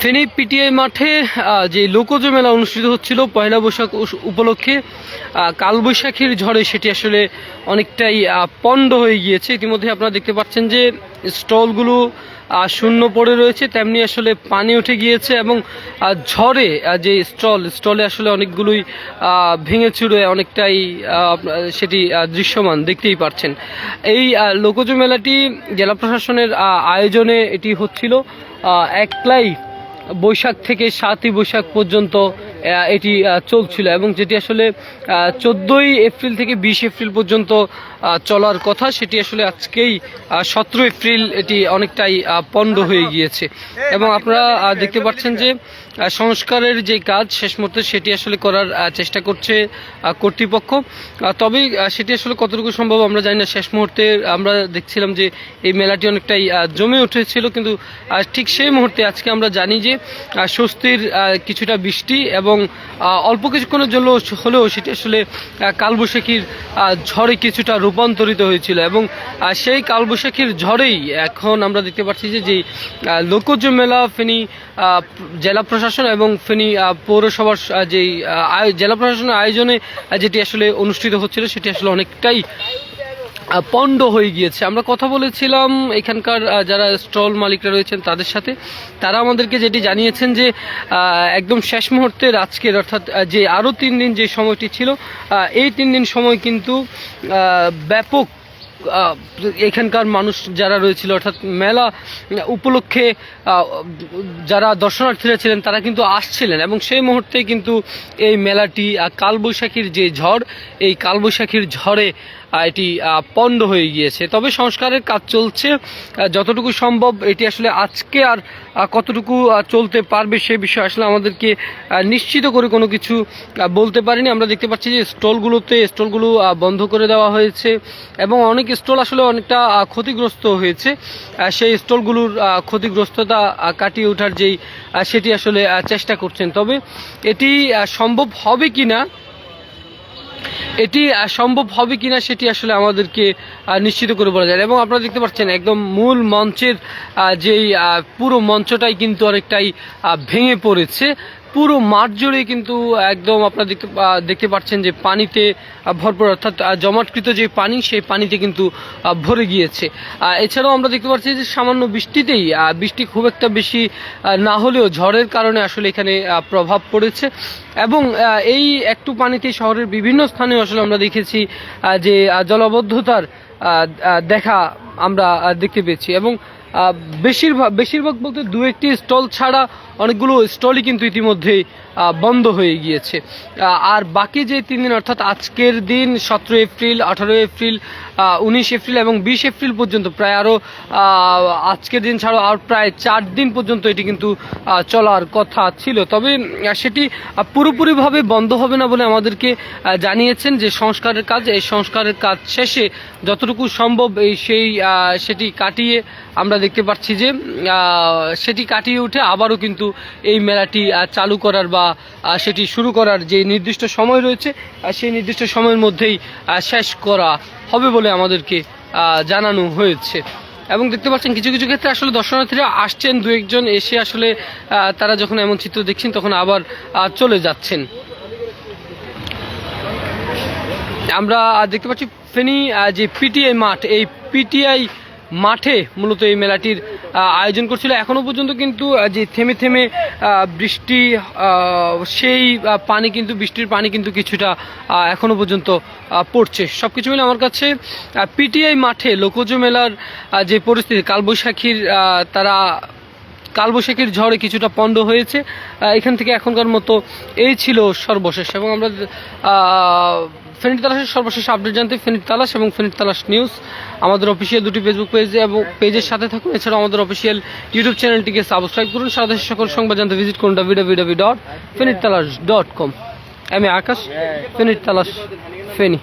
Feni PTI মাঠে যে লোকজ মেলা অনুষ্ঠিত হচ্ছিল পয়লা বৈশাখ উপলক্ষে কালবৈশাখীর ঝড়ে সেটি আসলে অনেকটাই পণ্ড হয়ে গিয়েছে। ইতিমধ্যে আপনারা দেখতে পাচ্ছেন যে স্টলগুলো শূন্য পড়ে রয়েছে, তেমনি আসলে পানি উঠে গিয়েছে এবং ঝড়ে যে স্টলে আসলে অনেকগুলোই ভেঙে চুরে অনেকটাই সেটি দৃশ্যমান দেখতেই পাচ্ছেন। এই লোকজ মেলাটি জেলা প্রশাসনের আয়োজনে এটি হচ্ছিল একলাই বৈশাখ থেকে 7ই বৈশাখ পর্যন্ত এটি চলছিল এবং যেটি আসলে 14ই এপ্রিল থেকে 20 এপ্রিল পর্যন্ত চলার কথা, সেটি আসলে আজকেই 17 এপ্রিল এটি অনেকটাই পণ্ড হয়ে গিয়েছে। এবং আপনারা দেখতে পাচ্ছেন যে সংস্কারের যে কাজ শেষ মুহূর্তে সেটি আসলে করার চেষ্টা করছে কর্তৃপক্ষ, তবে সেটি আসলে কতটুকু সম্ভব আমরা জানি না। শেষ মুহূর্তে আমরা দেখছিলাম যে এই মেলাটি অনেকটাই জমে উঠেছিল, কিন্তু ঠিক সেই মুহূর্তে আজকে আমরা জানি যে স্বস্তির কিছুটা বৃষ্টি এবং অল্প কিছুক্ষণের জন্য হলেও সেটি আসলে কালবৈশাখীর ঝড়ে কিছুটা রূপান্তরিত হয়েছিল এবং সেই কালবৈশাখীর ঝড়েই এখন আমরা দেখতে পাচ্ছি যে যেই লোকজ মেলা ফেনী জেলা প্রশাসন এবং ফেনী পৌরসভার যেই জেলা প্রশাসনের আয়োজনে যেটি আসলে অনুষ্ঠিত হচ্ছিল সেটি আসলে অনেকটাই পণ্ড হয়ে গিয়েছে। আমরা কথা বলেছিলাম এখানকার যারা স্টল মালিকরা রয়েছেন তাদের সাথে, তারা আমাদেরকে যেটি জানিয়েছেন যে একদম শেষ মুহূর্তের আজকের অর্থাৎ যে আরও 3 দিন যে সময়টি ছিল, এই 3 দিন সময় কিন্তু ব্যাপক এখানকার মানুষ যারা রয়েছিল অর্থাৎ মেলা উপলক্ষে যারা দর্শনার্থীরা ছিলেন তারা কিন্তু আসছিলেন এবং সেই মুহূর্তে কিন্তু এই মেলাটি কালবৈশাখীর যে ঝড়, এই কালবৈশাখীর ঝড়ে এটি পণ্ড হয়ে গিয়েছে। তবে সংস্কারের কাজ চলছে যতটুকু সম্ভব। এটি আসলে আজকে আর কতটুকু চলতে পারবে সে বিষয়ে আসলে আমাদেরকে নিশ্চিত করে কোনো কিছু বলতে পারিনি। আমরা দেখতে পাচ্ছি যে স্টলগুলো বন্ধ করে দেওয়া হয়েছে এবং অনেক স্টল আসলে অনেকটা ক্ষতিগ্রস্ত হয়েছে। সেই স্টলগুলোর ক্ষতিগ্রস্ততা কাটিয়ে ওঠার যেই সেটি আসলে চেষ্টা করছেন। তবে এটি সম্ভব হবে কিনা সেটি আসলে আমাদেরকে নিশ্চিত করে বলা যায়। এবং আপনারা দেখতে পাচ্ছেন একদম মূল মঞ্চের যেই পুরো মঞ্চটাই কিন্তু অনেকটাই ভেঙে পড়েছে। পুরো মাঠ জুড়ে কিন্তু একদম আপনারা দেখতে পাচ্ছেন যে পানিতে ভরপুর, অর্থাৎ জমাটকৃত যে পানি সেই পানিতে কিন্তু ভরে গিয়েছে। এছাড়াও আমরা দেখতে পাচ্ছি যে সামান্য বৃষ্টি খুব একটা বেশি না হলেও ঝড়ের কারণে আসলে এখানে প্রভাব পড়েছে এবং এই একটু পানিতে শহরের বিভিন্ন স্থানে আসলে আমরা দেখেছি যে জলাবদ্ধতার দেখা আমরা দেখতে পেয়েছি এবং বেশিরভাগ বলতে 2-1টি স্টল ছাড়া অনেকগুলো স্টলই কিন্তু ইতিমধ্যেই বন্ধ হয়ে গিয়েছে। আর বাকি যে 3 দিন অর্থাৎ আজকের দিন 17 এপ্রিল, 18 এপ্রিল, 19 এপ্রিল এবং 20 এপ্রিল পর্যন্ত প্রায় আরও আজকের দিন ছাড়াও আর প্রায় 4 দিন পর্যন্ত এটি কিন্তু চলার কথা ছিল। তবে সেটি পুরোপুরিভাবে বন্ধ হবে না বলে আমাদেরকে জানিয়েছেন যে এই সংস্কারের কাজ শেষে যতটুকু সম্ভব সেটি কাটিয়ে আমরা দেখতে পাচ্ছি যে সেটি কাটিয়ে উঠে আবারও কিন্তু এই মেলাটি চালু করার বা সেটি শুরু করার যে নির্দিষ্ট সময় রয়েছে সেই নির্দিষ্ট সময়ের মধ্যেই শেষ করা হবে বলে আমাদেরকে জানানো হয়েছে। এবং দেখতে পাচ্ছেন কিছু কিছু ক্ষেত্রে আসলে দর্শনার্থীরা আসছেন, 2-1 জন এসে আসলে তারা যখন এমন চিত্র দেখছেন তখন আবার চলে যাচ্ছেন। আমরা দেখতে পাচ্ছি ফেনী যে পিটিআই মাঠ, এই পিটিআই মাঠে মূলত এই মেলাটির আয়োজন করছিল। এখনো পর্যন্ত কিন্তু যে থেমে থেমে বৃষ্টি, সেই বৃষ্টির পানি কিন্তু কিছুটা এখনো পর্যন্ত পড়ছে। সবকিছু মিলে আমার কাছে পিটিআই মাঠে লোকজ মেলার যে পরিস্থিতি, কালবৈশাখীর ঝড়ে কিছুটা পণ্ড হয়েছে। এখান থেকে এখনকার মতো এই ছিল সর্বশেষ। এবং আমরা ফেনী তালাশের সর্বশেষ আপডেট জানতে ফেনী তালাশ এবং ফেনী তালাশ নিউজ আমাদের অফিসিয়াল 2টি ফেসবুক পেজ এবং পেজের সাথে থাকুন। এছাড়াও আমাদের অফিসিয়াল ইউটিউব চ্যানেলটিকে সাবস্ক্রাইব করুন। সারা দেশের সকল সংবাদ জানতে ভিজিট করুন www.fenitalash.com। আমি আকাশ, ফেনী তালাশ, ফেনী।